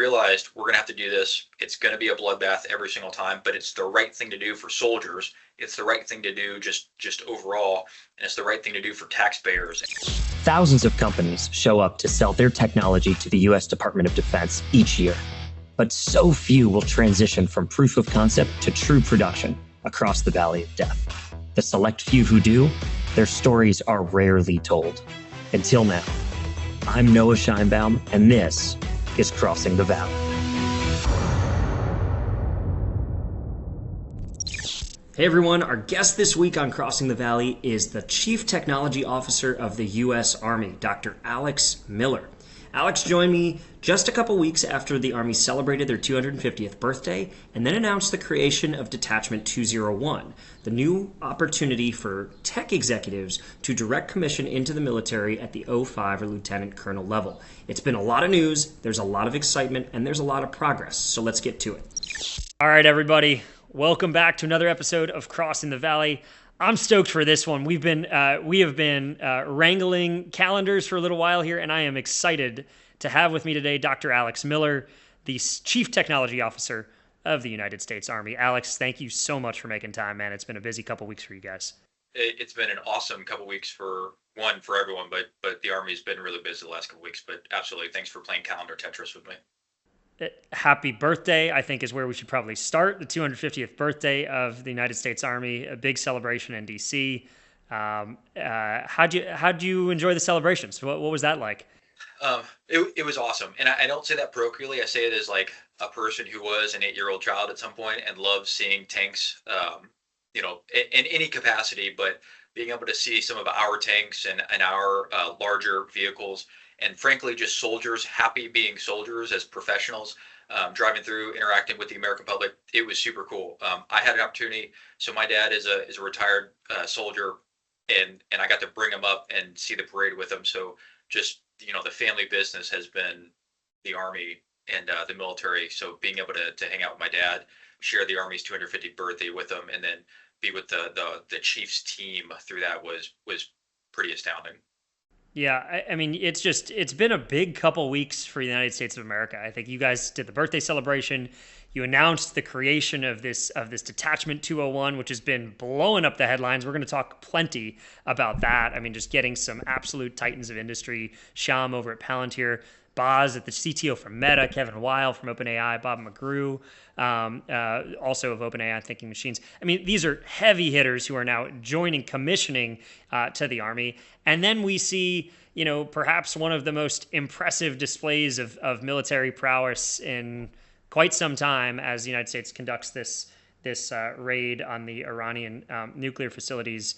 realized we're going to have to do this. It's going to be a bloodbath every single time, but it's the right thing to do for soldiers. It's the right thing to do just overall, and it's the right thing to do for taxpayers. Thousands of companies show up to sell their technology to the U.S. Department of Defense each year, but so few will transition from proof of concept to true production across the valley of death. The select few who do, their stories are rarely told. Until now. I'm Noah Scheinbaum, and this is Crossing the Valley. Hey everyone, our guest this week on Crossing the Valley is the Chief Technology Officer of the U.S. Army, Dr. Alex Miller. Alex joined me just a couple weeks after the Army celebrated their 250th birthday and then announced the creation of Detachment 201, the new opportunity for tech executives to direct commission into the military at the 05 or lieutenant colonel level. It's been a lot of news, there's a lot of excitement, and there's a lot of progress, so let's get to it. All right, everybody. Welcome back to another episode of Crossing the Valley. I'm stoked for this one. We have been wrangling calendars for a little while here, and I am excited to have with me today Dr. Alex Miller, the Chief Technology Officer of the United States Army. Alex, thank you so much for making time, man. It's been a busy couple weeks for you guys. It's been an awesome couple weeks for everyone, but the Army's been really busy the last couple weeks. But absolutely, thanks for playing calendar Tetris with me. Happy birthday, I think, is where we should probably start. The 250th birthday of the United States Army, a big celebration in D.C. How'd you enjoy the celebrations? What was that like? It was awesome. And I don't say that parochially. I say it as like a person who was an 8-year-old child at some point and loved seeing tanks, in any capacity, but being able to see some of our tanks and our larger vehicles, and frankly, just soldiers happy being soldiers as professionals, driving through, interacting with the American public. It was super cool. I had an opportunity. So my dad is a retired soldier, and I got to bring him up and see the parade with him. So just, the family business has been the Army and the military. So being able to hang out with my dad, share the Army's 250th birthday with him, and then be with the Chiefs team through that was pretty astounding. Yeah, I mean, it's been a big couple weeks for the United States of America. I think you guys did the birthday celebration. You announced the creation of this Detachment 201, which has been blowing up the headlines. We're going to talk plenty about that. I mean, just getting some absolute titans of industry, Shyam over at Palantir, Boz at the CTO from Meta, Kevin Weil from OpenAI, Bob McGrew, also of OpenAI Thinking Machines. I mean, these are heavy hitters who are now commissioning to the Army. And then we see, perhaps one of the most impressive displays of military prowess in quite some time as the United States conducts this raid on the Iranian nuclear facilities.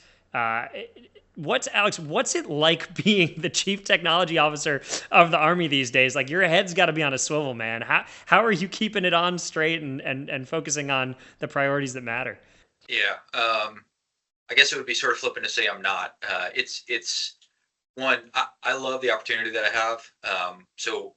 Alex, what's it like being the Chief Technology Officer of the Army these days? Like, your head's got to be on a swivel, man. How are you keeping it on straight and focusing on the priorities that matter? Yeah, I guess it would be sort of flippant to say I'm not. It's one, I love the opportunity that I have. So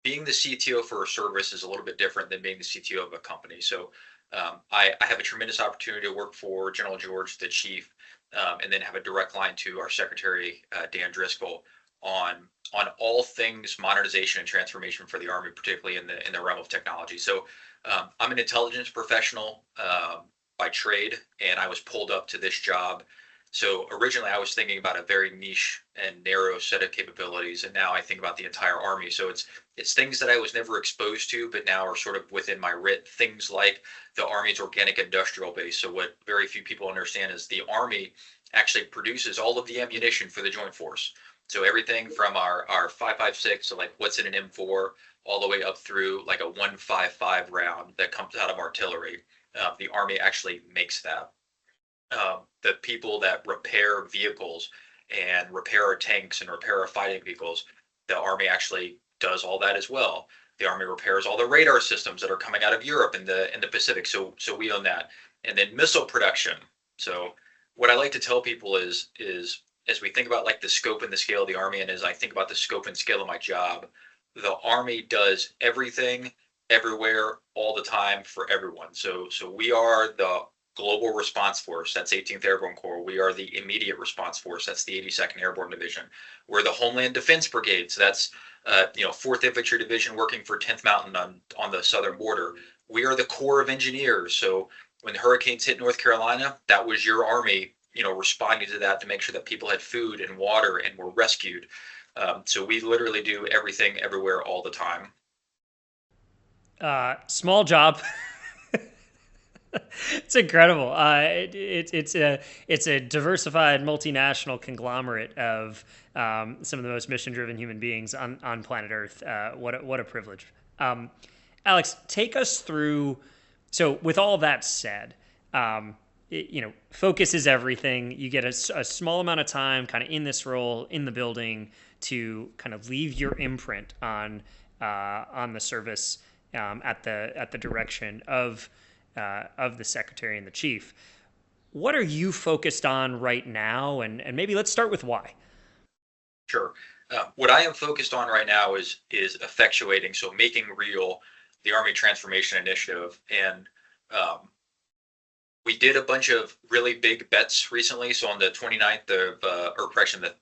being the CTO for a service is a little bit different than being the CTO of a company. So I have a tremendous opportunity to work for General George, the chief, and then have a direct line to our secretary, Dan Driscoll, on all things modernization and transformation for the Army, particularly in the realm of technology. So I'm an intelligence professional by trade, and I was pulled up to this job. So originally I was thinking about a very niche and narrow set of capabilities, and now I think about the entire Army. So it's things that I was never exposed to, but now are sort of within my writ. Things like the Army's organic industrial base. So what very few people understand is the Army actually produces all of the ammunition for the Joint Force. So everything from our 5.56, so like what's in an M4, all the way up through like a 155 round that comes out of artillery. The Army actually makes that. The people that repair vehicles and repair our tanks and repair our fighting vehicles, the Army actually does all that as well. The Army repairs all the radar systems that are coming out of Europe and the Pacific. So we own that. And then missile production. So what I like to tell people is as we think about like the scope and the scale of the Army, and as I think about the scope and scale of my job, the Army does everything, everywhere, all the time for everyone. So we are the Global Response Force. That's 18th Airborne Corps. We are the Immediate Response Force. That's the 82nd Airborne Division. We're the Homeland Defense Brigade. So that's 4th Infantry Division working for 10th Mountain on the southern border. We are the Corps of Engineers. So when the hurricanes hit North Carolina, that was your Army, responding to that to make sure that people had food and water and were rescued. So we literally do everything, everywhere, all the time. Small job. It's incredible. It's a diversified multinational conglomerate of some of the most mission-driven human beings on planet Earth. What a privilege. Alex, take us through. So, with all that said, focus is everything. You get a small amount of time, kind of in this role in the building, to kind of leave your imprint on the service at the direction of the secretary and the chief. What are you focused on right now? And maybe let's start with why. Sure. What I am focused on right now is effectuating, so making real the Army Transformation Initiative. And we did a bunch of really big bets recently. So on the 29th of, the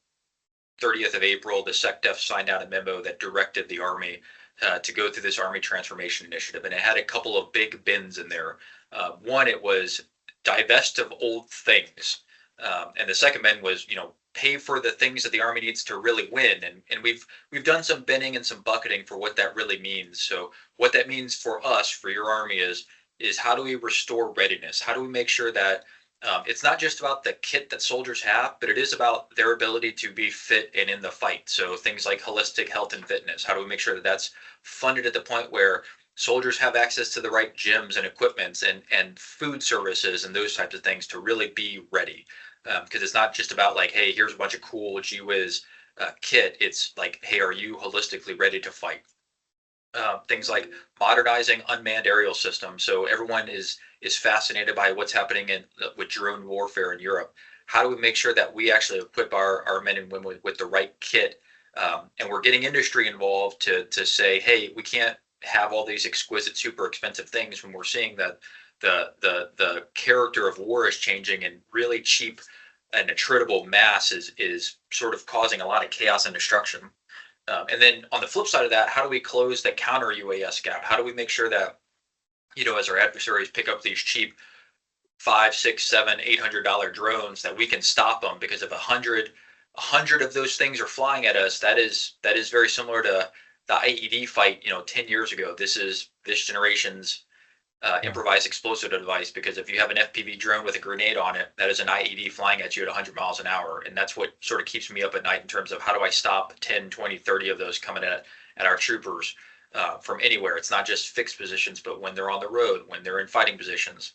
30th of April, the SecDef signed out a memo that directed the Army to go through this Army Transformation Initiative. And it had a couple of big bins in there. One, it was divest of old things. And the second bin was, pay for the things that the Army needs to really win. And we've done some binning and some bucketing for what that really means. So what that means for us, for your Army, is how do we restore readiness? How do we make sure that it's not just about the kit that soldiers have, but it is about their ability to be fit and in the fight. So things like holistic health and fitness. How do we make sure that that's funded at the point where soldiers have access to the right gyms and equipments and food services and those types of things to really be ready? Because it's not just about like, hey, here's a bunch of cool gee whiz kit. It's like, hey, are you holistically ready to fight? Things like modernizing unmanned aerial systems. So everyone is fascinated by what's happening with drone warfare in Europe. How do we make sure that we actually equip our men and women with the right kit? And we're getting industry involved to say, hey, we can't have all these exquisite, super expensive things when we're seeing that the character of war is changing, and really cheap and attritable mass is sort of causing a lot of chaos and destruction. And then on the flip side of that, how do we close the counter UAS gap? How do we make sure that, as our adversaries pick up these cheap $5, $6, $7, $800 drones, that we can stop them? Because if 100 of those things are flying at us, that is very similar to the IED fight, 10 years ago. This is this generation's improvised explosive device, because if you have an FPV drone with a grenade on it, that is an IED flying at you at 100 miles an hour. And that's what sort of keeps me up at night in terms of how do I stop 10, 20, 30 of those coming at our troopers from anywhere. It's not just fixed positions, but when they're on the road, when they're in fighting positions.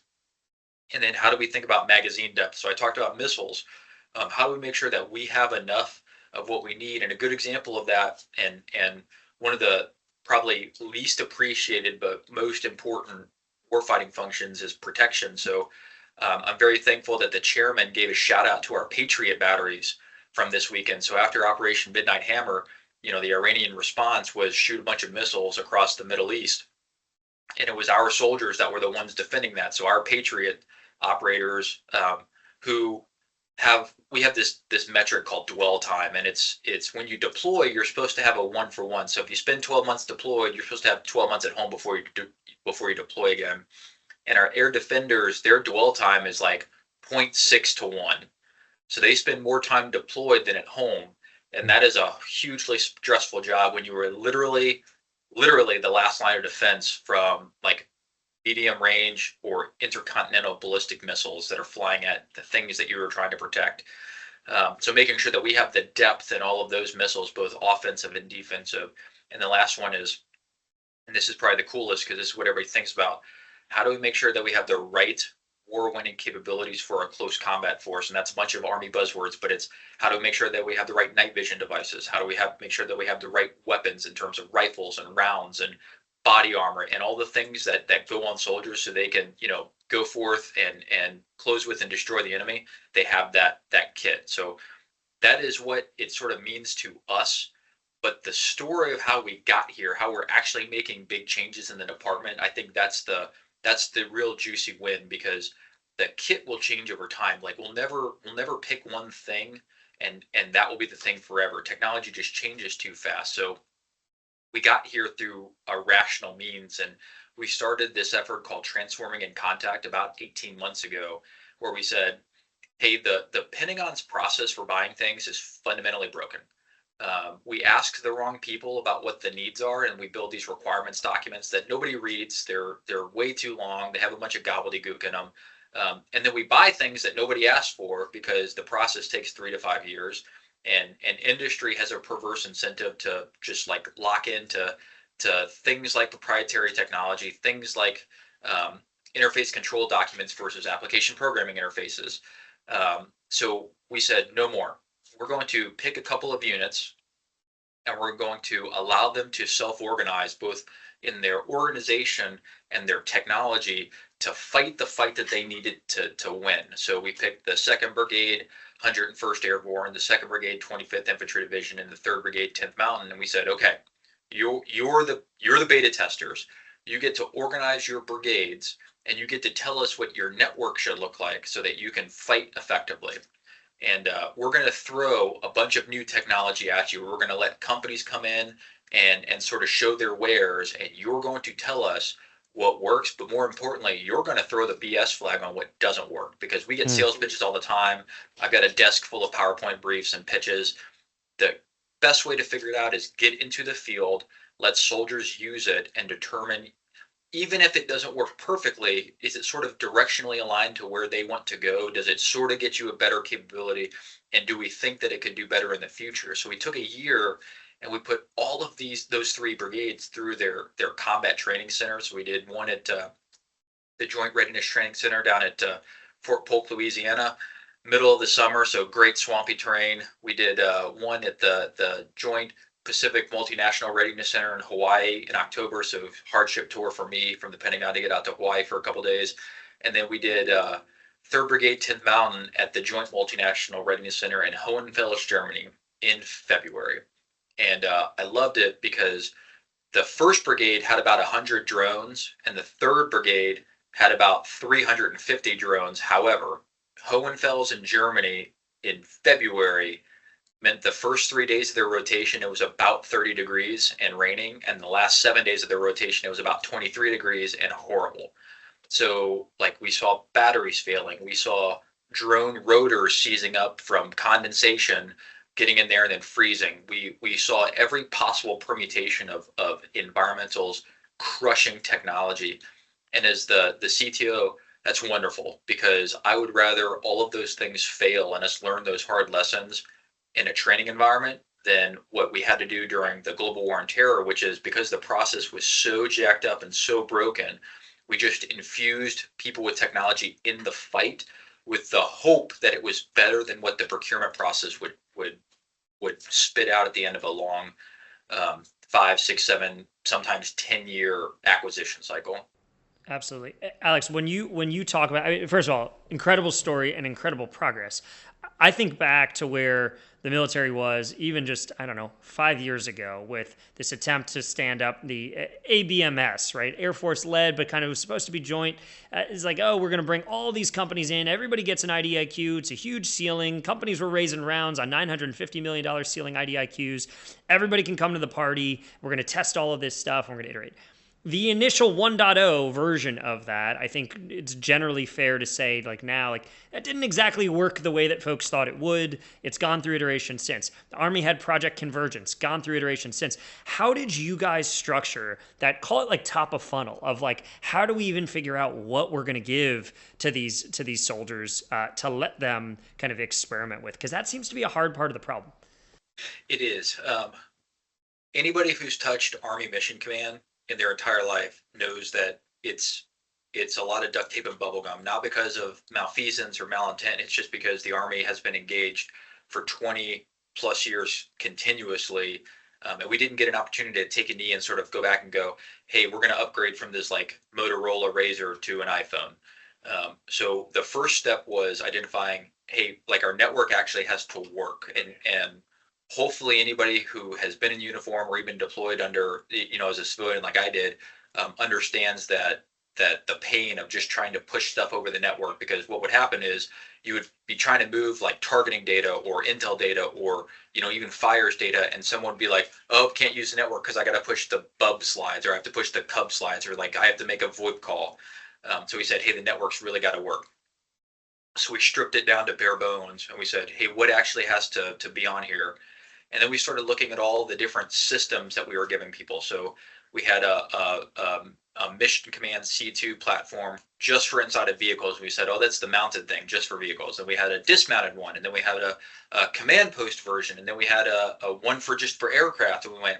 And then how do we think about magazine depth? So I talked about missiles. How do we make sure that we have enough of what we need? And a good example of that, and one of the probably least appreciated but most important warfighting functions, is protection. So I'm very thankful that the chairman gave a shout out to our Patriot batteries from this weekend. So after Operation Midnight Hammer, the Iranian response was shoot a bunch of missiles across the Middle East. And it was our soldiers that were the ones defending that. So our Patriot operators we have this metric called dwell time, and it's when you deploy, you're supposed to have a 1-for-1. So if you spend 12 months deployed, you're supposed to have 12 months at home before you deploy again. And our air defenders, their dwell time is like 0.6 to 1. So they spend more time deployed than at home. And that is a hugely stressful job when you were literally the last line of defense from like medium range or intercontinental ballistic missiles that are flying at the things that you were trying to protect. So making sure that we have the depth in all of those missiles, both offensive and defensive. And the last one is, and this is probably the coolest because this is what everybody thinks about, how do we make sure that we have the right war-winning capabilities for a close combat force? And that's a bunch of Army buzzwords, but it's how do we make sure that we have the right night vision devices? How do we make sure that we have the right weapons in terms of rifles and rounds and body armor and all the things that go on soldiers so they can, go forth and close with and destroy the enemy? They have that kit. So that is what it sort of means to us. But the story of how we got here, how we're actually making big changes in the department, I think that's the real juicy win, because the kit will change over time. Like we'll never pick one thing and that will be the thing forever. Technology just changes too fast. So we got here through a rational means, and we started this effort called Transforming in Contact about 18 months ago, where we said, hey, the Pentagon's process for buying things is fundamentally broken. We ask the wrong people about what the needs are, and we build these requirements documents that nobody reads. They're way too long. They have a bunch of gobbledygook in them. And then we buy things that nobody asked for because the process takes 3 to 5 years. And industry has a perverse incentive to just like lock into things like proprietary technology, things like interface control documents versus application programming interfaces. So we said no more. We're going to pick a couple of units and we're going to allow them to self-organize both in their organization and their technology to fight the fight that they needed to win. So we picked the 2nd Brigade, 101st Airborne, the 2nd Brigade, 25th Infantry Division, and the 3rd Brigade, 10th Mountain, and we said, okay, you're the beta testers. You get to organize your brigades, and you get to tell us what your network should look like so that you can fight effectively. And we're going to throw a bunch of new technology at you. We're going to let companies come in and sort of show their wares, and you're going to tell us what works, but more importantly, you're going to throw the BS flag on what doesn't work, because we get sales pitches all the time. I've got a desk full of PowerPoint briefs and pitches. The best way to figure it out is get into the field, let soldiers use it, and determine, even if it doesn't work perfectly, is it sort of directionally aligned to where they want to go? Does it sort of get you a better capability? And do we think that it could do better in the future? So we took a year and we put all of those 3 brigades through their combat training centers. We did one at the Joint Readiness Training Center down at Fort Polk, Louisiana, middle of the summer, so great swampy terrain. We did one at the Joint Pacific Multinational Readiness Center in Hawaii in October, so hardship tour for me from the Pentagon to get out to Hawaii for a couple days. And then we did 3rd Brigade, 10th Mountain at the Joint Multinational Readiness Center in Hohenfels, Germany in February. And I loved it because the 1st Brigade had about 100 drones and the 3rd Brigade had about 350 drones. However, Hohenfels in Germany in February meant the first 3 days of their rotation, it was about 30 degrees and raining. And the last 7 days of their rotation, it was about 23 degrees and horrible. So like we saw batteries failing. We saw drone rotors seizing up from condensation, getting in there and then freezing. We saw every possible permutation of environmentals crushing technology. And as the CTO, that's wonderful, because I would rather all of those things fail and us learn those hard lessons in a training environment than what we had to do during the global war on terror, which is because the process was so jacked up and so broken, we just infused people with technology in the fight with the hope that it was better than what the procurement process would spit out at the end of a long 5, 6, 7, sometimes 10-year acquisition cycle. Absolutely. Alex, when you talk about, I mean, first of all, incredible story and incredible progress. I think back to where the military was even just, I don't know, 5 years ago with this attempt to stand up the ABMS, right? Air Force led, but kind of was supposed to be joint. It's like, oh, we're going to bring all these companies in. Everybody gets an IDIQ. It's a huge ceiling. Companies were raising rounds on $950 million ceiling IDIQs. Everybody can come to the party. We're going to test all of this stuff. And we're going to iterate. The initial 1.0 version of that, I think it's generally fair to say, like now, like that didn't exactly work the way that folks thought it would. It's gone through iterations since. The Army had Project Convergence, gone through iterations since. How did you guys structure that, call it like top of funnel, of like, how do we even figure out what we're going to give to these soldiers to let them kind of experiment with? Because that seems to be a hard part of the problem. It is. Anybody who's touched Army Mission Command in their entire life knows that it's a lot of duct tape and bubble gum, not because of malfeasance or malintent. It's just because the Army has been engaged for 20 plus years continuously. And we didn't get an opportunity to take a knee and sort of go back and go, hey, we're going to upgrade from this like Motorola Razr to an iPhone. So the first step was identifying, hey, like our network actually has to work. And hopefully anybody who has been in uniform or even deployed under, as a civilian like I did, understands that that the pain of just trying to push stuff over the network, because what would happen is you would be trying to move like targeting data or intel data or even fires data, and someone would be like, oh, can't use the network because I got to push the bub slides, or I have to push the cub slides, or like I have to make a VoIP call. So we said, hey, the network's really got to work. So we stripped it down to bare bones, and we said, hey, what actually has to be on here? And then we started looking at all the different systems that we were giving people. So we had a mission command C2 platform just for inside of vehicles. We said, oh, that's the mounted thing just for vehicles. And we had a dismounted one, and then we had a command post version, and then we had a one for just for aircraft. And we went,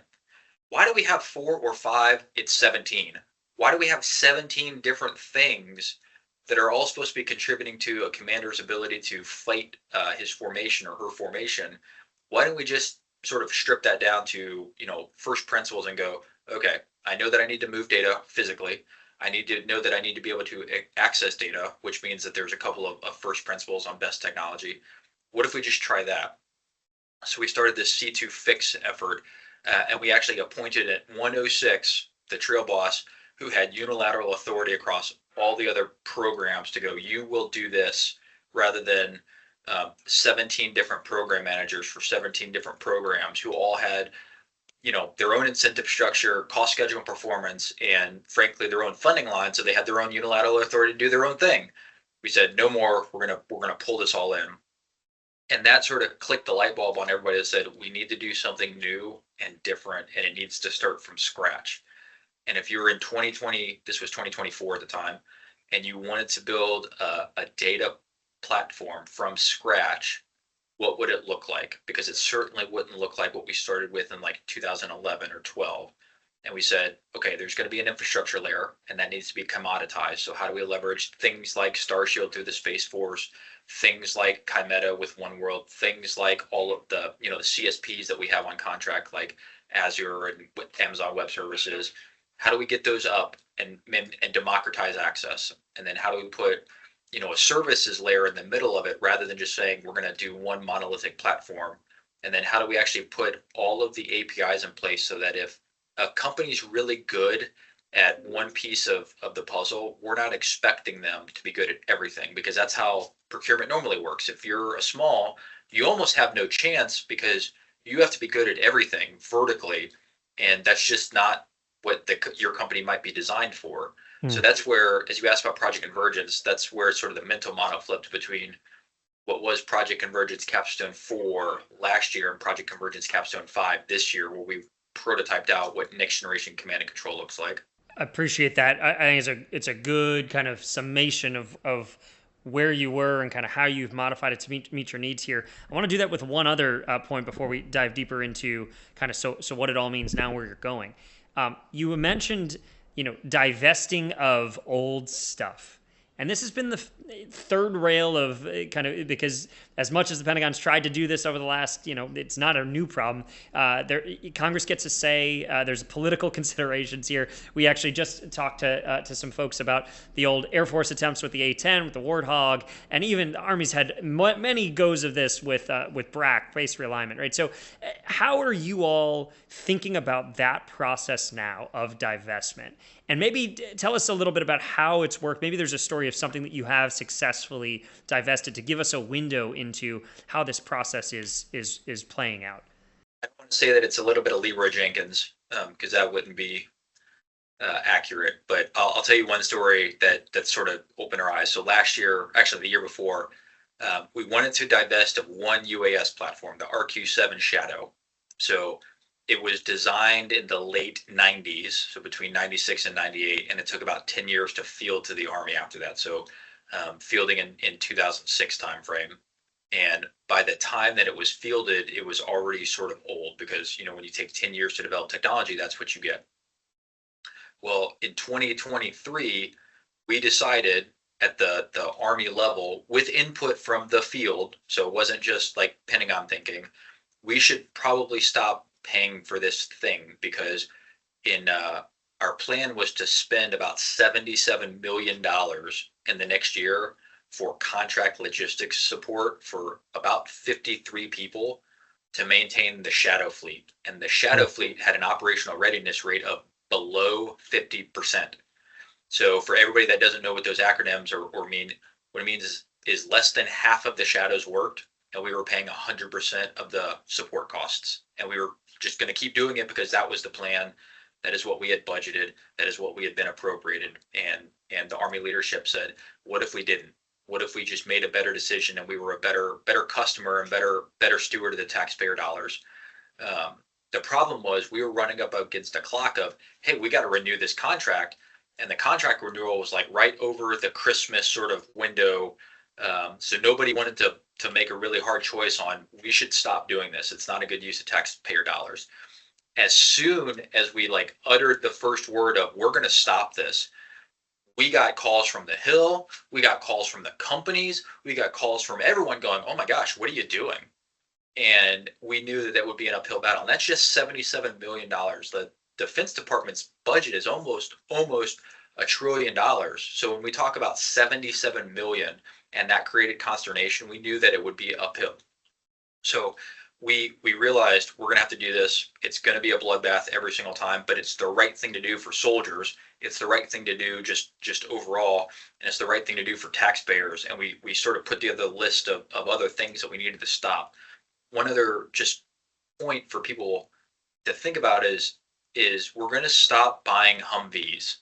why do we have 4 or 5? It's 17. Why do we have 17 different things that are all supposed to be contributing to a commander's ability to fight his formation or her formation? Why don't we just sort of strip that down to, first principles and go, okay, I know that I need to move data physically. I need to know that I need to be able to access data, which means that there's a couple of first principles on best technology. What if we just try that? So we started this C2 fix effort, and we actually appointed at 106 the trail boss who had unilateral authority across all the other programs to go, you will do this, rather than 17 different program managers for 17 different programs who all had their own incentive structure, cost, schedule, and performance, and frankly their own funding line, so they had their own unilateral authority to do their own thing. We said, no more. We're gonna pull this all in. And that sort of clicked the light bulb on everybody that said, we need to do something new and different, and it needs to start from scratch. And if you were in 2020, this was 2024 at the time, and you wanted to build a data platform from scratch, what would it look like? Because it certainly wouldn't look like what we started with in like 2011 or 12. And we said, okay, there's going to be an infrastructure layer, and that needs to be commoditized. So how do we leverage things like Starshield through the Space Force, things like Kymeta with One World, things like all of the the CSPs that we have on contract, like Azure and Amazon Web Services? How do we get those up and democratize access? And then how do we put a services layer in the middle of it, rather than just saying we're going to do one monolithic platform? And then how do we actually put all of the APIs in place so that if a company's really good at one piece of the puzzle, we're not expecting them to be good at everything, because that's how procurement normally works. If you're a small, you almost have no chance, because you have to be good at everything vertically, and that's just not what your company might be designed for. So that's where, as you asked about Project Convergence, that's where sort of the mental model flipped between what was Project Convergence Capstone 4 last year and Project Convergence Capstone 5 this year, where we prototyped out what next generation command and control looks like. I appreciate that. I think it's a good kind of summation of where you were and kind of how you've modified it to meet your needs here. I want to do that with one other point before we dive deeper into kind of so what it all means now, where you're going. You mentioned divesting of old stuff. And this has been the third rail of kind of, because as much as the Pentagon's tried to do this over the last, it's not a new problem. Congress gets a say. There's political considerations here. We actually just talked to some folks about the old Air Force attempts with the A-10, with the Warthog, and even the Army's had many goes of this with BRAC, base realignment, right? So how are you all thinking about that process now of divestment? And maybe tell us a little bit about how it's worked. Maybe there's a story of something that you have successfully divested to give us a window into how this process is playing out. I want to say that it's a little bit of Leroy Jenkins, because that wouldn't be accurate. But I'll tell you one story that sort of opened our eyes. So last year, actually the year before, we wanted to divest of one UAS platform, the RQ7 Shadow. So it was designed in the late 90s, so between 96 and 98, and it took about 10 years to field to the Army after that. So fielding in 2006 timeframe. And by the time that it was fielded, it was already sort of old, because, when you take 10 years to develop technology, that's what you get. Well, in 2023, we decided at the Army level, with input from the field, so it wasn't just like Pentagon thinking, we should probably stop paying for this thing, because our plan was to spend about $77 million in the next year for contract logistics support for about 53 people to maintain the Shadow fleet. And the Shadow fleet had an operational readiness rate of below 50%. So for everybody that doesn't know what those acronyms or mean, what it means is less than half of the shadows worked, and we were paying 100% of the support costs. And we were just going to keep doing it because that was the plan. That is what we had budgeted. That is what we had been appropriated. And the Army leadership said, what if we didn't? What if we just made a better decision and we were a better customer and better steward of the taxpayer dollars? The problem was we were running up against a clock of, hey, we got to renew this contract, and the contract renewal was like right over the Christmas sort of window. So nobody wanted to make a really hard choice on, we should stop doing this. It's not a good use of taxpayer dollars. As soon as we like uttered the first word of, we're going to stop this, we got calls from the Hill, we got calls from the companies, we got calls from everyone going, oh my gosh, what are you doing? And we knew that that would be an uphill battle. And that's just $77 million. The Defense Department's budget is almost $1 trillion. So when we talk about 77 million and that created consternation, we knew that it would be uphill. So we realized we're going to have to do this. It's going to be a bloodbath every single time, but it's the right thing to do for soldiers. It's the right thing to do just overall, and it's the right thing to do for taxpayers. And we sort of put together the list of other things that we needed to stop. One other just point for people to think about is we're going to stop buying Humvees.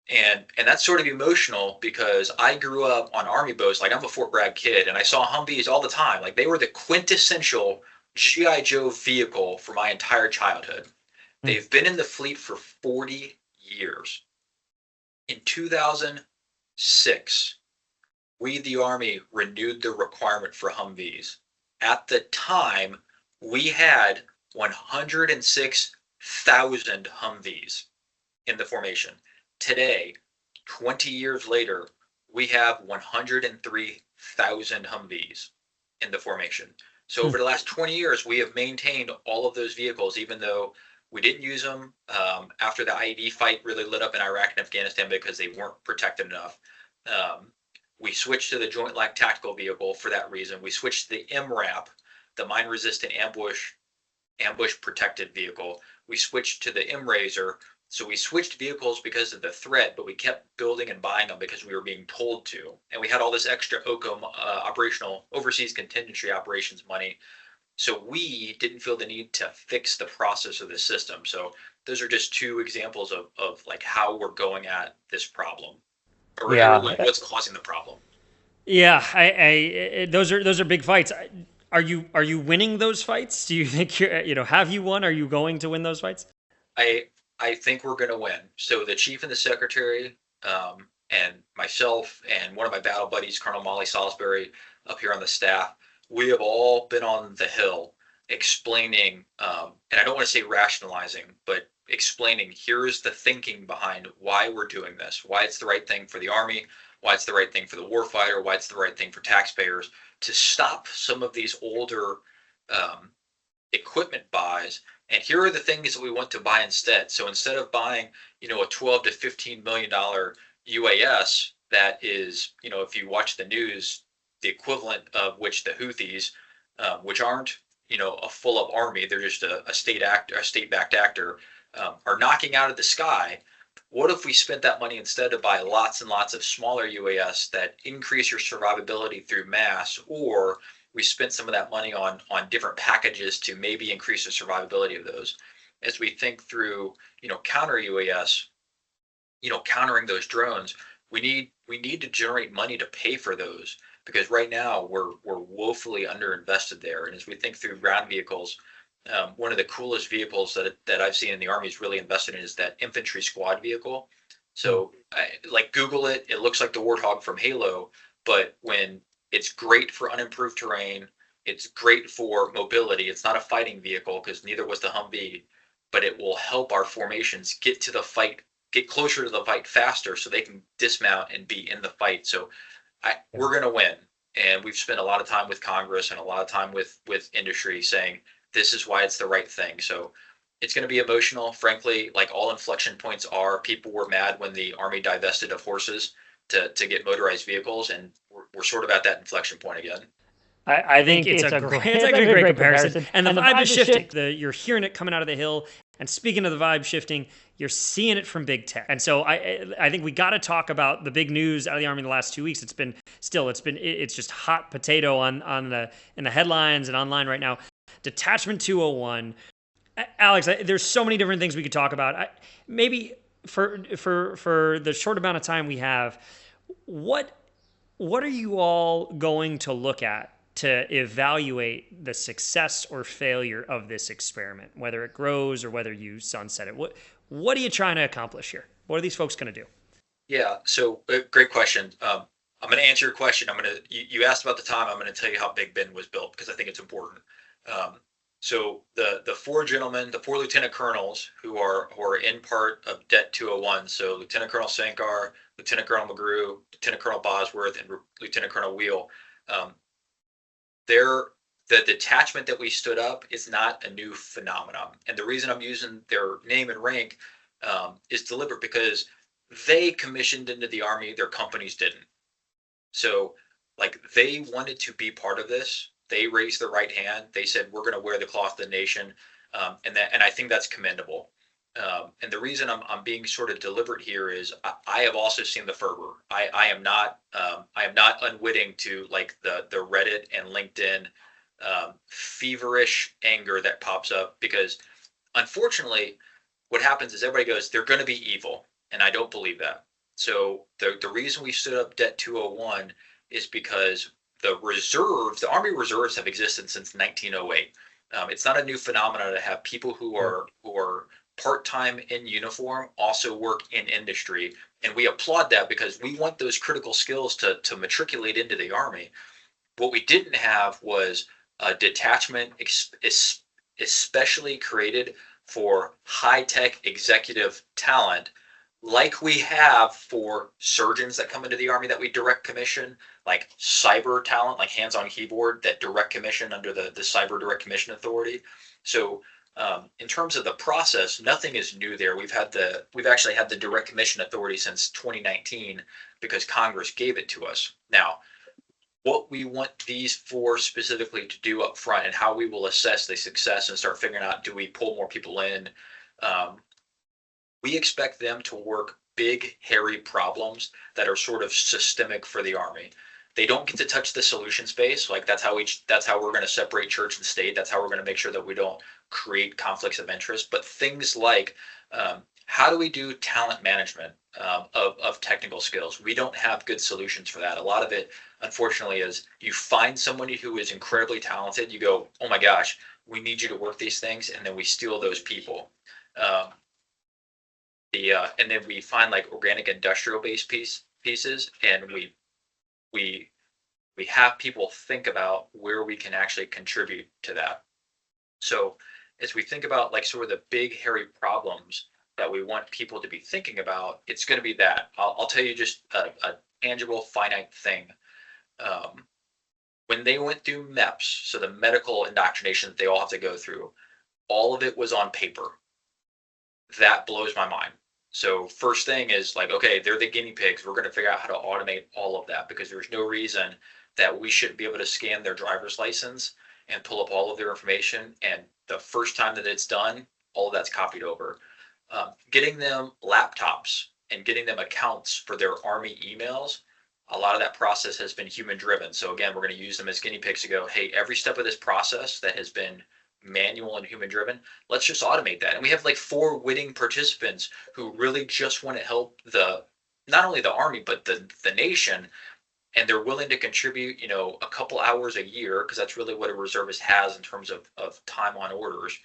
And that's sort of emotional because I grew up on Army boats. Like, I'm a Fort Bragg kid, and I saw Humvees all the time. Like, they were the quintessential GI Joe vehicle for my entire childhood. They've been in the fleet for 40 years. In 2006, we, the Army, renewed the requirement for Humvees. At the time, we had 106,000 Humvees in the formation. Today, 20 years later, we have 103,000 Humvees in the formation. So over the last 20 years, we have maintained all of those vehicles, even though we didn't use them after the IED fight really lit up in Iraq and Afghanistan because they weren't protected enough. We switched to the Joint Light Tactical Vehicle for that reason. We switched to the MRAP, the Mine Resistant Ambush Protected Vehicle. We switched to the MRASER. So we switched vehicles because of the threat, but we kept building and buying them because we were being told to. And we had all this extra OCO, operational overseas contingency operations money. So we didn't feel the need to fix the process of the system. So those are just two examples of like how we're going at this problem, or like what's causing the problem. Yeah, I those are big fights. Are you winning those fights? Do you think have you won? Are you going to win those fights? I think we're going to win. So the chief and the secretary, and myself and one of my battle buddies, Colonel Molly Salisbury, up here on the staff, we have all been on the Hill explaining, and I don't want to say rationalizing, but explaining, here's the thinking behind why we're doing this, why it's the right thing for the Army, why it's the right thing for the warfighter, why it's the right thing for taxpayers, to stop some of these older equipment buys. And here are the things that we want to buy instead. So instead of buying, a 12 to $15 million UAS that is, if you watch the news, the equivalent of which the Houthis, which aren't, a full-up army, they're just a state-backed actor, are knocking out of the sky. What if we spent that money instead to buy lots and lots of smaller UAS that increase your survivability through mass, or we spent some of that money on different packages to maybe increase the survivability of those? As we think through, counter UAS, countering those drones, we need to generate money to pay for those, because right now we're woefully underinvested there. And as we think through ground vehicles, one of the coolest vehicles that I've seen in the Army is really invested in is that infantry squad vehicle. So like Google it, it looks like the Warthog from Halo, but when it's great for unimproved terrain, it's great for mobility. It's not a fighting vehicle because neither was the Humvee, but it will help our formations get to the fight, get closer to the fight faster so they can dismount and be in the fight. So we're going to win. And we've spent a lot of time with Congress and a lot of time with industry saying, this is why it's the right thing. So it's going to be emotional. Frankly, like all inflection points are, people were mad when the Army divested of horses to get motorized vehicles. And we're sort of at that inflection point again. I think it's a great, it's actually a great comparison. And the vibe is shifting. You're hearing it coming out of the Hill. And speaking of the vibe shifting, you're seeing it from big tech. And so I think we got to talk about the big news out of the Army in the last 2 weeks. It's just hot potato in the headlines and online right now. Detachment 201. Alex, there's so many different things we could talk about. Maybe for the short amount of time we have, what are you all going to look at to evaluate the success or failure of this experiment, whether it grows or whether you sunset it? What are you trying to accomplish here? What are these folks going to do? Yeah, so great question. I'm going to answer your question. You asked about the time. I'm going to tell you how Big Ben was built because I think it's important. So the four gentlemen, the four lieutenant colonels who are in part of Det 201. So Lieutenant Colonel Sankar, Lieutenant Colonel McGrew, Lieutenant Colonel Bosworth, and Lieutenant Colonel Wheel. The detachment that we stood up is not a new phenomenon. And the reason I'm using their name and rank is deliberate because they commissioned into the Army, their companies didn't. So like they wanted to be part of this. They raised their right hand. They said, we're going to wear the cloth of the nation. And I think that's commendable. And the reason I'm being sort of deliberate here is I have also seen the fervor. I am not unwitting to like the Reddit and LinkedIn feverish anger that pops up because unfortunately what happens is everybody goes, they're going to be evil. And I don't believe that. So the reason we stood up Det 201 is because the Army reserves have existed since 1908. It's not a new phenomenon to have people who are part-time in uniform also work in industry, and we applaud that because we want those critical skills to matriculate into the Army. What we didn't have was a detachment especially created for high-tech executive talent like we have for surgeons that come into the Army that we direct commission, like cyber talent, like hands-on keyboard that direct commission under the Cyber Direct Commission Authority. So in terms of the process, nothing is new there. We've actually had the Direct Commission Authority since 2019 because Congress gave it to us. Now, what we want these four specifically to do up front and how we will assess the success and start figuring out, do we pull more people in? We expect them to work big, hairy problems that are sort of systemic for the Army. They don't get to touch the solution space. Like that's how we're going to separate church and state. That's how we're going to make sure that we don't create conflicts of interest. But things like how do we do talent management of technical skills? We don't have good solutions for that. A lot of it, unfortunately, is you find somebody who is incredibly talented. You go, oh my gosh, we need you to work these things, and then we steal those people. And then we find like organic industrial based pieces, and we have people think about where we can actually contribute to that. So as we think about like sort of the big hairy problems that we want people to be thinking about, it's going to be that. I'll tell you just a tangible finite thing. When they went through MEPS, so the medical indoctrination that they all have to go through, all of it was on paper. That blows my mind. So first thing is like, okay, they're the guinea pigs. We're going to figure out how to automate all of that because there's no reason that we shouldn't be able to scan their driver's license and pull up all of their information. And the first time that it's done, all of that's copied over. Getting them laptops and getting them accounts for their Army emails, a lot of that process has been human driven. So again, we're going to use them as guinea pigs to go, hey, every step of this process that has been manual and human driven, let's just automate that. And we have like 4 winning participants who really just want to help not only the Army, but the nation. And they're willing to contribute, a couple hours a year, because that's really what a reservist has in terms of time on orders.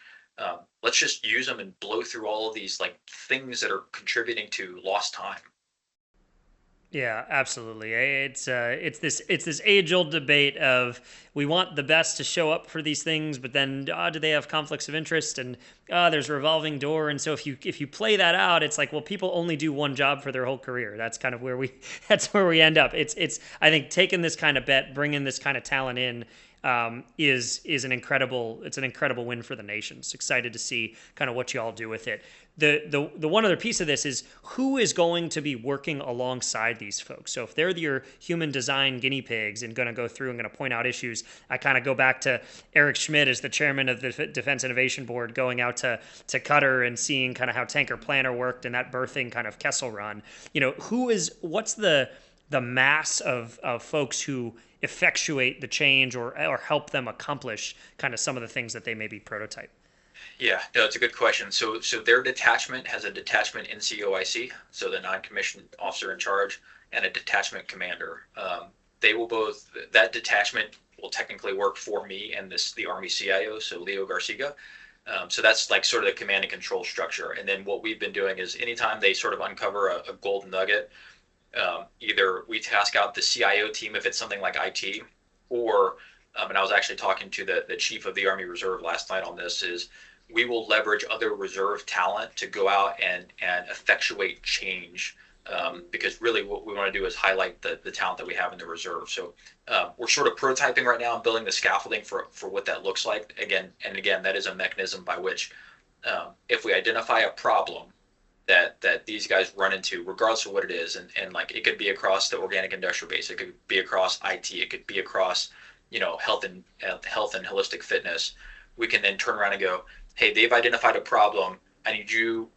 Let's just use them and blow through all of these like things that are contributing to lost time. Yeah, absolutely. It's this age-old debate of we want the best to show up for these things, but then do they have conflicts of interest? And there's a revolving door. And so if you play that out, it's like, well, people only do one job for their whole career. That's kind of where we end up. It's I think taking this kind of bet, bringing this kind of talent in, is an incredible win for the nation. It's excited to see kind of what you all do with it. The one other piece of this is who is going to be working alongside these folks. So if they're your human design guinea pigs and going to go through and going to point out issues, I kind of go back to Eric Schmidt as the chairman of the Defense Innovation Board, going out to Qatar and seeing kind of how Tanker Planner worked and that birthing kind of Kessel Run. What's the mass of folks who effectuate the change or help them accomplish kind of some of the things that they maybe prototype? Yeah, no, it's a good question. So their detachment has a detachment NCOIC, so the non-commissioned officer in charge, and a detachment commander. That detachment will technically work for me and the Army CIO, so Leo Garcia. So that's like sort of the command and control structure. And then what we've been doing is anytime they sort of uncover a gold nugget, either we task out the CIO team if it's something like IT, or, and I was actually talking to the chief of the Army Reserve last night on this, is we will leverage other reserve talent to go out and effectuate change, because really what we want to do is highlight the talent that we have in the reserve. So we're sort of prototyping right now and building the scaffolding for what that looks like. Again, that is a mechanism by which if we identify a problem that these guys run into, regardless of what it is, and like it could be across the organic industrial base, it could be across IT, it could be across health and holistic fitness, we can then turn around and go, hey, they've identified a problem. I need you,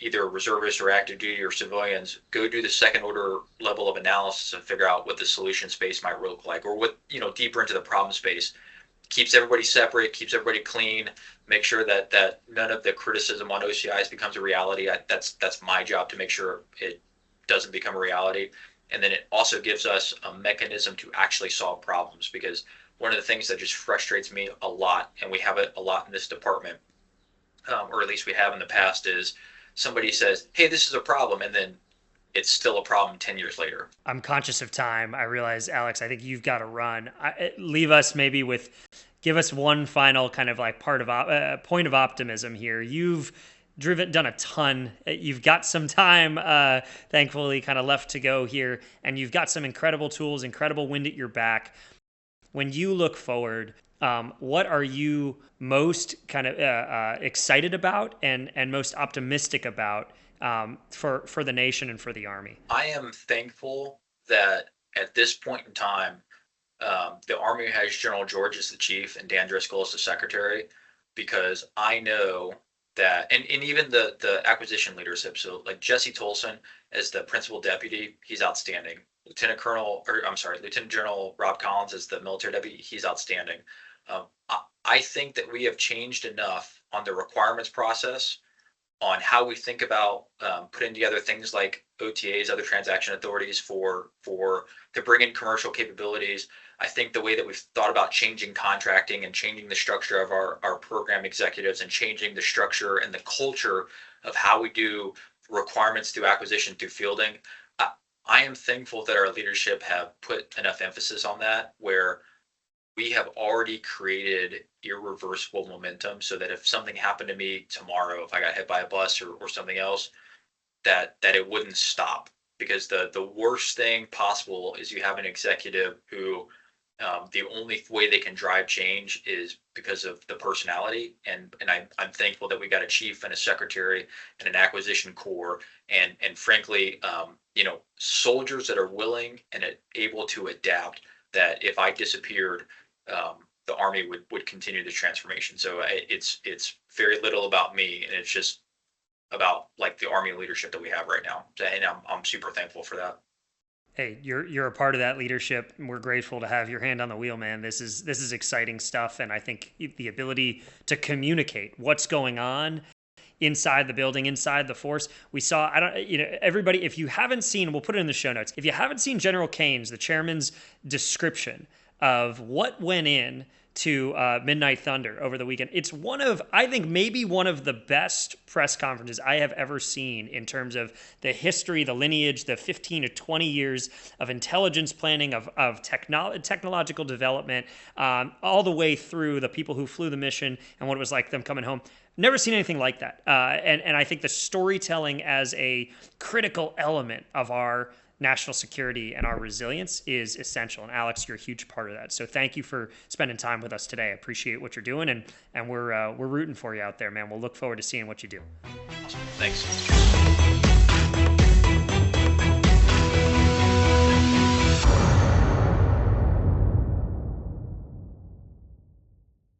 either reservists or active duty or civilians, go do the second order level of analysis and figure out what the solution space might look like, or what, deeper into the problem space. Keeps everybody separate, keeps everybody clean, make sure that none of the criticism on OCIs becomes a reality. That's my job, to make sure it doesn't become a reality. And then it also gives us a mechanism to actually solve problems, because one of the things that just frustrates me a lot, and we have it a lot in this department, or at least we have in the past, is somebody says, hey, this is a problem, and then it's still a problem 10 years later. I'm conscious of time. I realize, Alex, I think you've got to run. Give us one final kind of like point of optimism here. You've done a ton. You've got some time, thankfully, kind of left to go here, and you've got some incredible tools, incredible wind at your back. When you look forward, what are you most kind of excited about and most optimistic about for the nation and for the Army? I am thankful that at this point in time, the Army has General George as the chief and Dan Driscoll as the secretary, because I know that, and even the acquisition leadership, so like Jesse Tolson as the principal deputy, he's outstanding. Lieutenant General Rob Collins as the military deputy, he's outstanding. I think that we have changed enough on the requirements process, on how we think about putting together things like OTAs, other transaction authorities, to bring in commercial capabilities. I think the way that we've thought about changing contracting and changing the structure of our program executives and changing the structure and the culture of how we do requirements through acquisition, through fielding. I am thankful that our leadership have put enough emphasis on that, where we have already created irreversible momentum, so that if something happened to me tomorrow, if I got hit by a bus or something else, that it wouldn't stop. Because the worst thing possible is you have an executive who the only way they can drive change is because of the personality. And I'm thankful that we got a chief and a secretary and an acquisition core, and frankly, soldiers that are willing and able to adapt, that if I disappeared, the Army would continue the transformation. So it's very little about me, and it's just about like the Army leadership that we have right now. And I'm super thankful for that. Hey, you're a part of that leadership, and we're grateful to have your hand on the wheel, man. This is exciting stuff, and I think the ability to communicate what's going on inside the building, inside the force. We saw, everybody, if you haven't seen, we'll put it in the show notes. If you haven't seen General Kane's, the chairman's description of what went in to Midnight Thunder over the weekend, it's I think maybe one of the best press conferences I have ever seen in terms of the history, the lineage, the 15 to 20 years of intelligence planning, of technological development, all the way through the people who flew the mission and what it was like them coming home. Never seen anything like that. And I think the storytelling as a critical element of our national security and our resilience is essential. And Alex, you're a huge part of that. So thank you for spending time with us today. I appreciate what you're doing, and we're rooting for you out there, man. We'll look forward to seeing what you do. Awesome. Thanks.